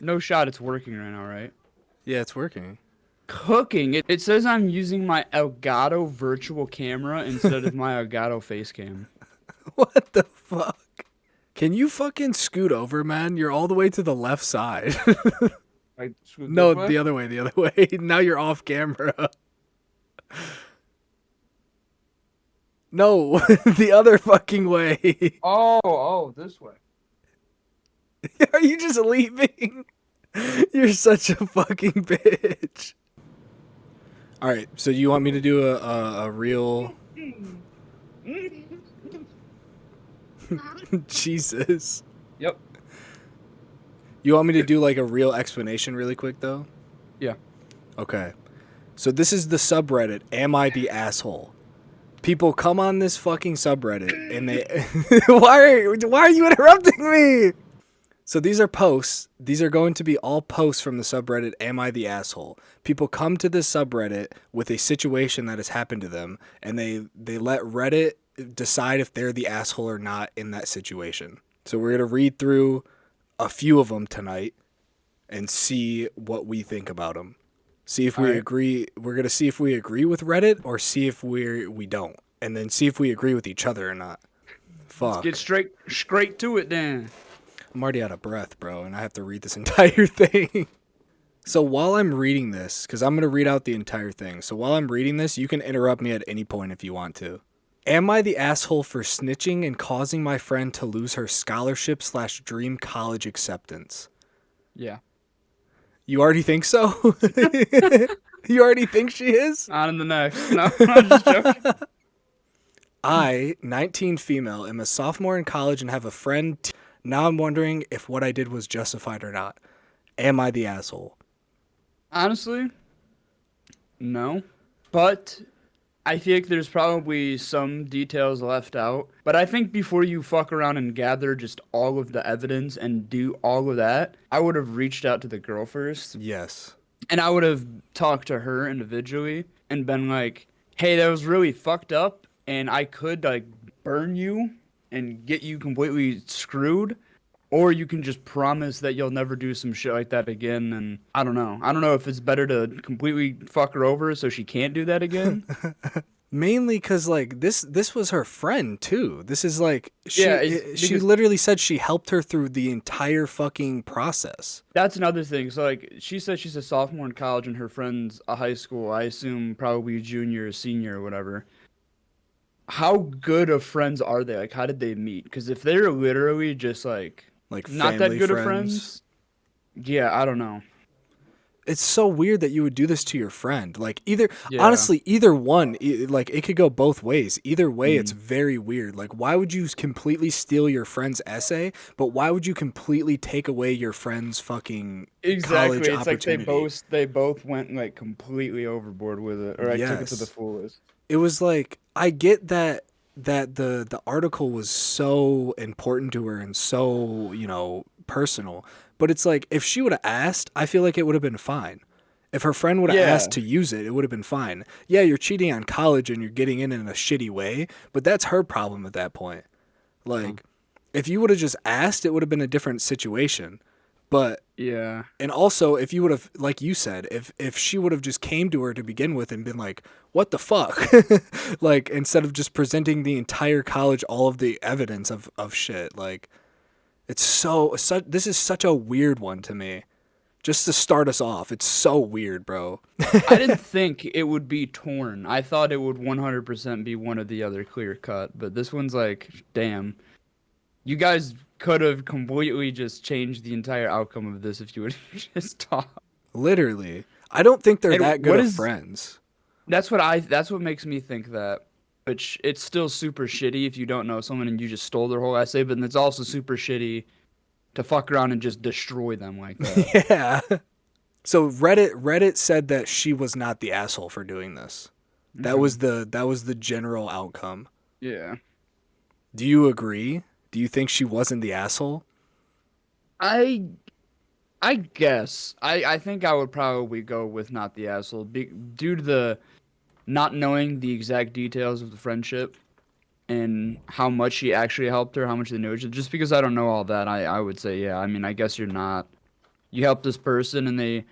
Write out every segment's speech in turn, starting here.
No shot it's working right now, right? Yeah, it's working. Cooking. It says I'm using my Elgato virtual camera instead of my Elgato face cam. What the fuck? Can you fucking scoot over, man? You're all the way to the left side. Like, scoot this No, way? the other way, the other way. Now you're off camera. No, the other fucking way. Oh, this way. Are you just leaving? You're such a fucking bitch. All right, so you want me to do a real Jesus? Yep. You want me to do like a real explanation really quick though? Yeah. Okay. So this is the subreddit Am I the Asshole? People come on this fucking subreddit and they why are you interrupting me? So these are posts. These are going to be all posts from the subreddit Am I the Asshole? People come to this subreddit with a situation that has happened to them and they let Reddit decide if they're the asshole or not in that situation. So we're going to read through a few of them tonight and see what we think about them. See if All we right. agree. We're going to see if we agree with Reddit or see if we don't. And then see if we agree with each other or not. Let's get Fuck. straight to it then. I'm already out of breath, bro, and I have to read this entire thing. So while I'm reading this, because I'm going to read out the entire thing. So while I'm reading this, you can interrupt me at any point if you want to. Am I the asshole for snitching and causing my friend to lose her scholarship / dream college acceptance? Yeah. You already think so? You already think she is? On in the next. No, I'm just joking. I, 19 female, am a sophomore in college and have a friend. Now I'm wondering if what I did was justified or not. Am I the asshole? Honestly, no. But I think there's probably some details left out. But I think before you fuck around and gather just all of the evidence and do all of that, I would have reached out to the girl first. Yes. And I would have talked to her individually and been like, hey, that was really fucked up. And I could like burn you and get you completely screwed. Or you can just promise that you'll never do some shit like that again. And I don't know. I don't know if it's better to completely fuck her over so she can't do that again. Mainly because like this was her friend too. This is like Yeah, it's she because literally said she helped her through the entire fucking process. that's another thing. So like she said she's a sophomore in college and her friend's a high school, I assume probably junior or senior or whatever. How good of friends are they? Like how did they meet? Because if they're literally just like Like not that family good of friends. friends, yeah, I don't know. It's so weird that you would do this to your friend. Like either Yeah. honestly, either one, like it could go both ways. Either way, it's Mm. very weird. Like why would you completely steal your friend's essay, but why would you completely take away your friend's fucking Exactly. college It's like opportunity? they both went like completely overboard with it, or like took it to the Yes. fullest. It was like I get that the article was so important to her and so, personal, but it's like if she would have asked, I feel like it would have been fine. If her friend would have Yeah. asked to use it, it would have been fine. Yeah, you're cheating on college and you're getting in a shitty way, but that's her problem at that point. Like if you would have just asked, it would have been a different situation. But Yeah. and also, if you would have, like you said, if she would have just came to her to begin with and been like, "What the fuck," like instead of just presenting the entire college all of the evidence of shit, like it's this is such a weird one to me. Just to start us off, it's so weird, bro. I didn't think it would be torn. I thought it would 100% be one or the other clear cut, but this one's like, damn. You guys could have completely just changed the entire outcome of this if you would just talk. Literally, I don't think they're And that good what of is friends. that's what makes me think that. Which it's still super shitty if you don't know someone and you just stole their whole essay, but it's also super shitty to fuck around and just destroy them like that. Yeah. So Reddit said that she was not the asshole for doing this. Okay. That was the general outcome. Yeah. Do you agree? Do you think she wasn't the asshole? I I guess. I think I would probably go with not the asshole due to the not knowing the exact details of the friendship and how much he actually helped her, how much they knew each other. Just because I don't know all that, I would say yeah. I mean, I guess you're not you helped this person and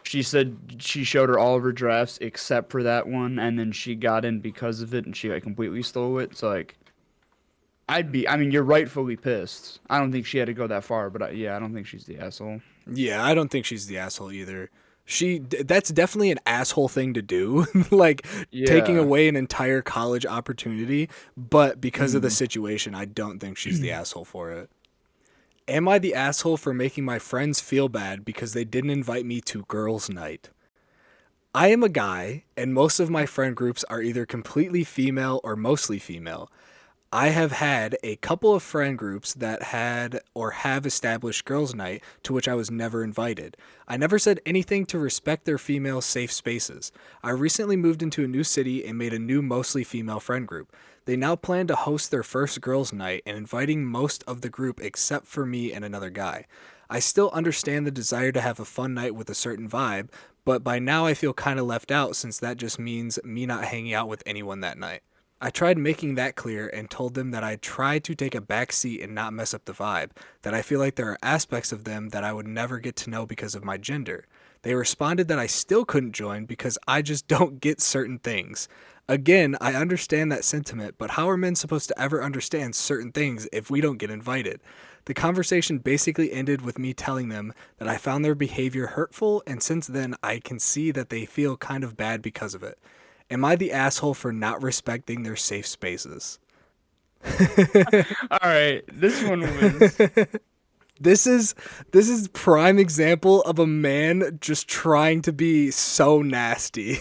she said she showed her all of her drafts except for that one, and then she got in because of it, and she like completely stole it. So like, I mean, you're rightfully pissed. I don't think she had to go that far, but yeah, I don't think she's the asshole. Yeah, I don't think she's the asshole either. That's definitely an asshole thing to do, like taking Yeah. away an entire college opportunity, but because of the Mm. situation, I don't think she's the asshole for it. Am I the asshole for making my friends feel bad because they didn't invite me to girls' night? I am a guy, and most of my friend groups are either completely female or mostly female. I have had a couple of friend groups that had or have established girls' night to which I was never invited. I never said anything to respect their female safe spaces. I recently moved into a new city and made a new mostly female friend group. They now plan to host their first girls' night and inviting most of the group except for me and another guy. I still understand the desire to have a fun night with a certain vibe, but by now I feel kind of left out since that just means me not hanging out with anyone that night. I tried making that clear and told them that I tried to take a back seat and not mess up the vibe, that I feel like there are aspects of them that I would never get to know because of my gender. They responded that I still couldn't join because I just don't get certain things. Again, I understand that sentiment, but how are men supposed to ever understand certain things if we don't get invited? The conversation basically ended with me telling them that I found their behavior hurtful, and since then I can see that they feel kind of bad because of it. Am I the asshole for not respecting their safe spaces? All right, this one was. This is prime example of a man just trying to be so nasty.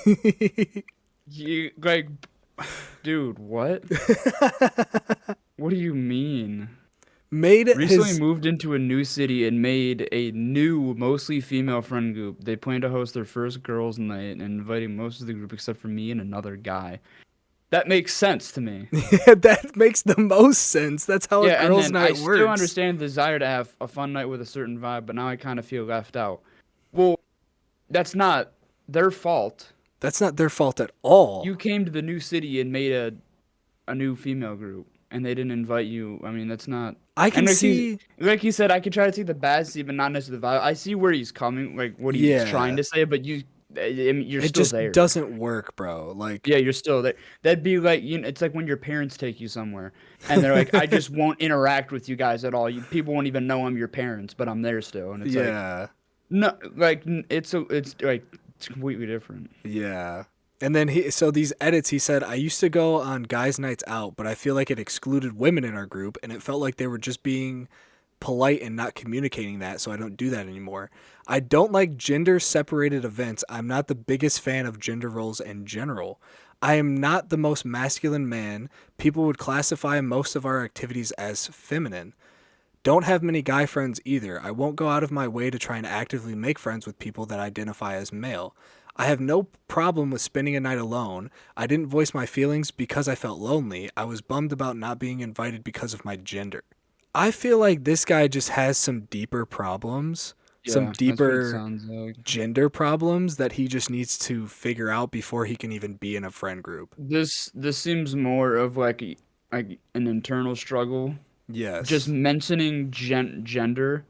You like, dude, what? What do you mean? Made Recently his moved into a new city and made a new, mostly female friend group. They plan to host their first girls' night and inviting most of the group except for me and another guy. That makes sense to me. that makes the most sense. That's how Yeah, a and girls' then I night still works. understand the desire to have a fun night with a certain vibe, but now I kind of feel left out. Well, that's not their fault. That's not their fault at all. You came to the new city and made a new female group, and they didn't invite you. I mean, that's not. I can And see. like he said, I could try to take the bad seed, but not necessarily the vibe. I see where he's coming, like what he's trying Yeah, to say, but I mean, you're it still just there. doesn't work, bro. Like, Yeah, you're still there. That'd be like, it's like when your parents take you somewhere, and they're like, I just won't interact with you guys at all. People won't even know I'm your parents, but I'm there still, and it's like, yeah, no, like it's like it's completely different. yeah. And then so these edits, he said, I used to go on guys' nights out, but I feel like it excluded women in our group, and it felt like they were just being polite and not communicating that, so I don't do that anymore. I don't like gender separated events. I'm not the biggest fan of gender roles in general. I am not the most masculine man. People would classify most of our activities as feminine. Don't have many guy friends either. I won't go out of my way to try and actively make friends with people that identify as male. I have no problem with spending a night alone. I didn't voice my feelings because I felt lonely. I was bummed about not being invited because of my gender. I feel like this guy just has some deeper problems, some Yeah, that's what it deeper sounds like. gender problems that he just needs to figure out before he can even be in a friend group. This seems more of like like an internal struggle. Just Yes. mentioning gender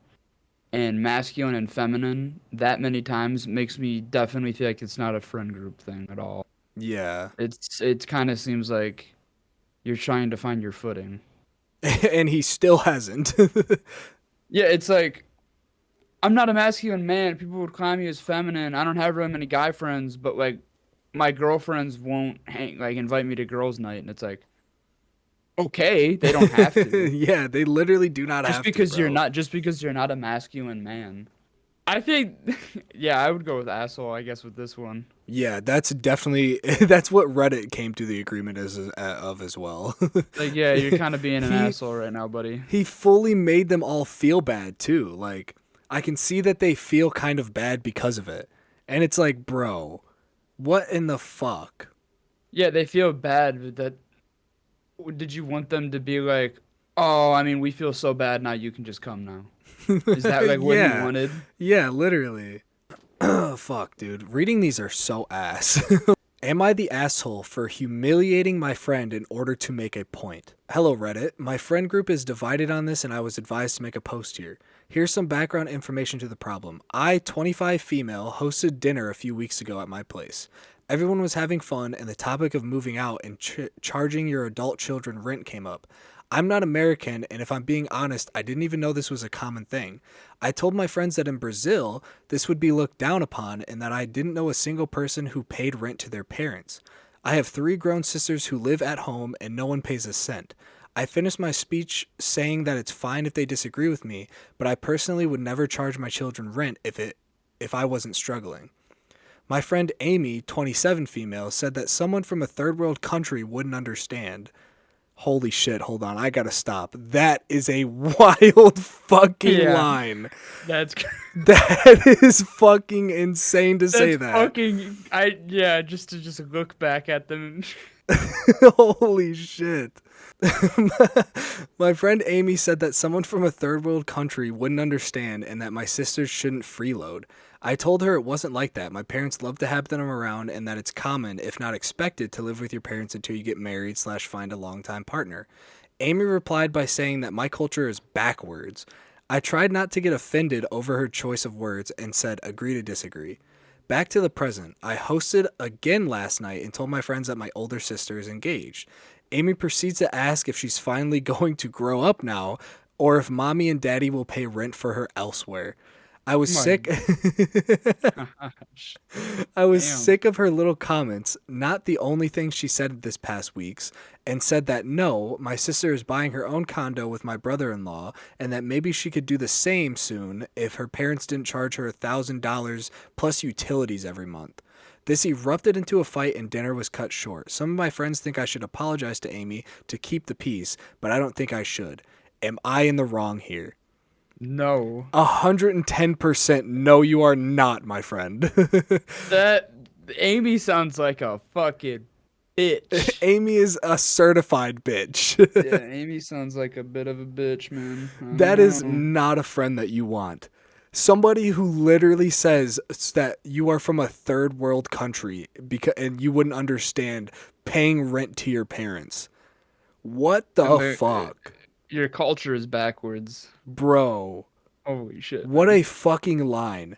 and masculine and feminine that many times makes me definitely feel like it's not a friend group thing at all. Yeah. It kind of seems like you're trying to find your footing. And he still hasn't. Yeah, it's like I'm not a masculine man. People would call me as feminine. I don't have really many guy friends, but like my girlfriends won't invite me to girls' night, and it's like okay, they don't have to. Yeah, they literally do not Just have to, because you're bro. not just because you're not a masculine man. I think yeah, I would go with asshole, I guess, with this one. Yeah, that's definitely that's what Reddit came to the agreement of as well. Like, yeah, you're kind of being an he asshole right now, buddy. he fully made them all feel bad too. Like I can see that they feel kind of bad because of it. And it's like, bro, what in the fuck? Yeah, they feel bad, but did you want them to be like, "Oh, I mean, we feel so bad now, you can just come now." Is that like what he Yeah. wanted? Yeah, literally. Fuck, dude. Reading these are so ass. Am I the asshole for humiliating my friend in order to make a point? Hello, Reddit. My friend group is divided on this, and I was advised to make a post here. Here's some background information to the problem. I, 25 female, hosted dinner a few weeks ago at my place. Everyone was having fun, and the topic of moving out and charging your adult children rent came up. I'm not American, and if I'm being honest, I didn't even know this was a common thing. I told my friends that in Brazil, this would be looked down upon, and that I didn't know a single person who paid rent to their parents. I have 3 grown sisters who live at home, and no one pays a cent. I finished my speech saying that it's fine if they disagree with me, but I personally would never charge my children rent if I wasn't struggling. My friend Amy, 27 female, said that someone from a third world country wouldn't understand. Holy shit, hold on, I gotta stop. That is a wild fucking line. That's That is fucking insane to say that. fucking just to look back at them. Holy shit. My friend Amy said that someone from a third world country wouldn't understand and that my sisters shouldn't freeload. I told her it wasn't like that. My parents love to have them around and that it's common, if not expected, to live with your parents until you get married / find a long-time partner. Amy replied by saying that my culture is backwards. I tried not to get offended over her choice of words and said agree to disagree. Back to the present. I hosted again last night and told my friends that my older sister is engaged. Amy proceeds to ask if she's finally going to grow up now or if mommy and daddy will pay rent for her elsewhere. I was sick. I was sick of her little comments, not the only thing she said this past weeks, and said that no, my sister is buying her own condo with my brother-in-law, and that maybe she could do the same soon if her parents didn't charge her $1,000 plus utilities every month. This erupted into a fight and dinner was cut short. Some of my friends think I should apologize to Amy to keep the peace, but I don't think I should. Am I in the wrong here? No. 110% no, you are not, my friend. That Amy sounds like a fucking bitch. Amy is a certified bitch. Yeah, Amy sounds like a bit of a bitch, man. That is not a friend that you want. Somebody who literally says that you are from a third world country and you wouldn't understand paying rent to your parents. What the fuck? Your culture is backwards. Bro. Holy shit. What a fucking line.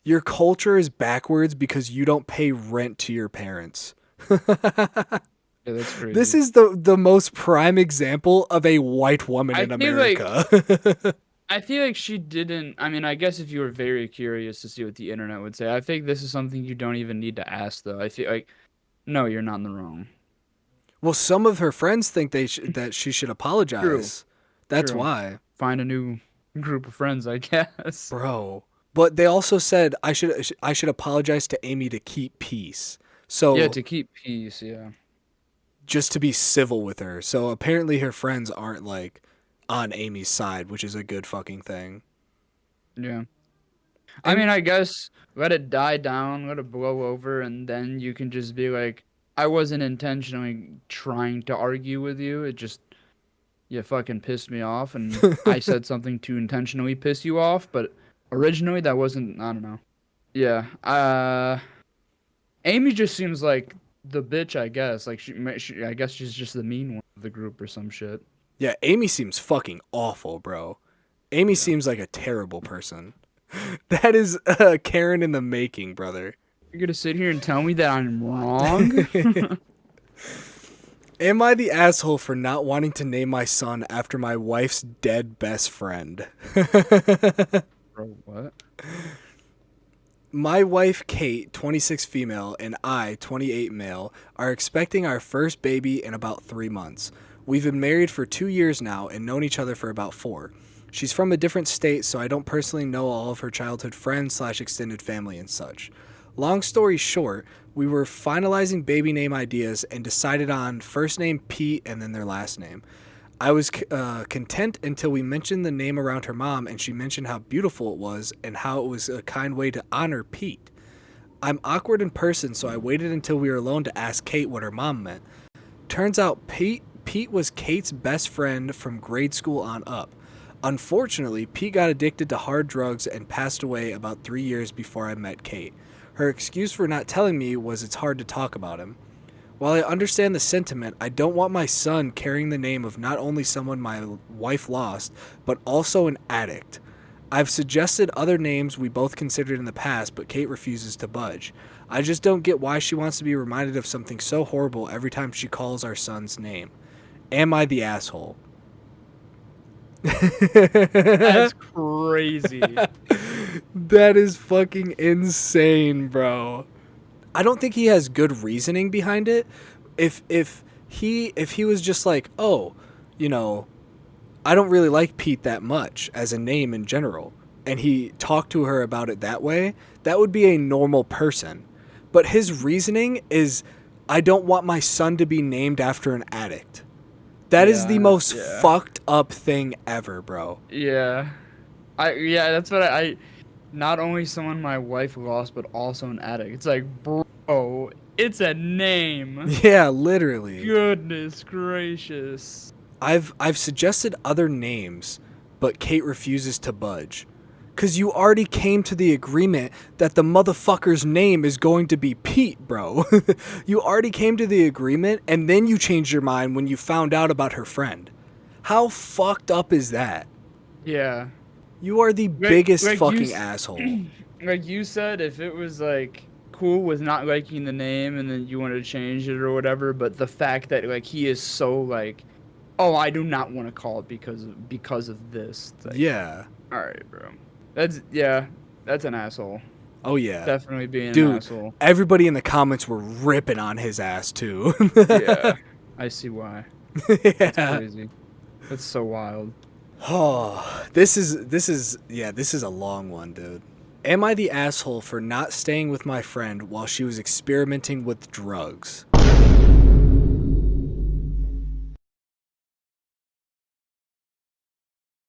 Your culture is backwards because you don't pay rent to your parents. Yeah, that's crazy. This is the most prime example of a white woman in America. I feel like she didn't. I mean, I guess if you were very curious to see what the internet would say, I think this is something you don't even need to ask, though. I feel like, no, you're not in the wrong. Well, some of her friends think that she should apologize. True. That's True. why. Find a new group of friends, I guess. Bro. But they also said I should apologize to Amy to keep peace. So yeah, to keep peace, yeah. Just to be civil with her. So apparently her friends aren't like on Amy's side, which is a good fucking thing. Yeah. I mean, I guess let it die down, let it blow over, and then you can just be like, I wasn't intentionally trying to argue with you. It just, you fucking pissed me off, and I said something to intentionally piss you off, but originally that wasn't, I don't know. Yeah. Amy just seems like the bitch, I guess. Like, I guess she's just the mean one of the group or some shit. Yeah, Amy seems fucking awful, bro. Amy seems like a terrible person. That is Karen in the making, brother. You're gonna sit here and tell me that I'm wrong? Am I the asshole for not wanting to name my son after my wife's dead best friend? Bro, what? My wife, Kate, 26 female, and I, 28 male, are expecting our first baby in about 3 months. We've been married for 2 years now and known each other for about 4. She's from a different state, so I don't personally know all of her childhood friends / extended family and such. Long story short, we were finalizing baby name ideas and decided on first name Pete and then their last name. I was content until we mentioned the name around her mom and she mentioned how beautiful it was and how it was a kind way to honor Pete. I'm awkward in person, so I waited until we were alone to ask Kate what her mom meant. Turns out Pete was Kate's best friend from grade school on up. Unfortunately, Pete got addicted to hard drugs and passed away about 3 years before I met Kate. Her excuse for not telling me was it's hard to talk about him. While I understand the sentiment, I don't want my son carrying the name of not only someone my wife lost, but also an addict. I've suggested other names we both considered in the past, but Kate refuses to budge. I just don't get why she wants to be reminded of something so horrible every time she calls our son's name. Am I the asshole? That's crazy. That is fucking insane, bro. I don't think he has good reasoning behind it. If he was just like, oh, you know, I don't really like Pete that much as a name in general, and he talked to her about it that way, that would be a normal person. But his reasoning is, I don't want my son to be named after an addict. That is the most fucked up thing ever, bro. Yeah. That's what I not only someone my wife lost, but also an addict. It's like, bro, it's a name. Yeah, literally. Goodness gracious. I've suggested other names, but Kate refuses to budge. Cause you already came to the agreement that the motherfucker's name is going to be Pete, bro. You already came to the agreement, and then you changed your mind when you found out about her friend. How fucked up is that? Yeah. You are the biggest fucking asshole. Like you said, if it was like cool with not liking the name and then you wanted to change it or whatever, but the fact that like he is so like, oh, I do not want to call it because of this. Like, yeah. All right, bro. That's an asshole. Oh yeah. Definitely being Dude, an asshole. Everybody in the comments were ripping on his ass too. Yeah. I see why. Yeah. That's crazy. That's so wild. Oh, this is a long one, dude. Am I the asshole for not staying with my friend while she was experimenting with drugs?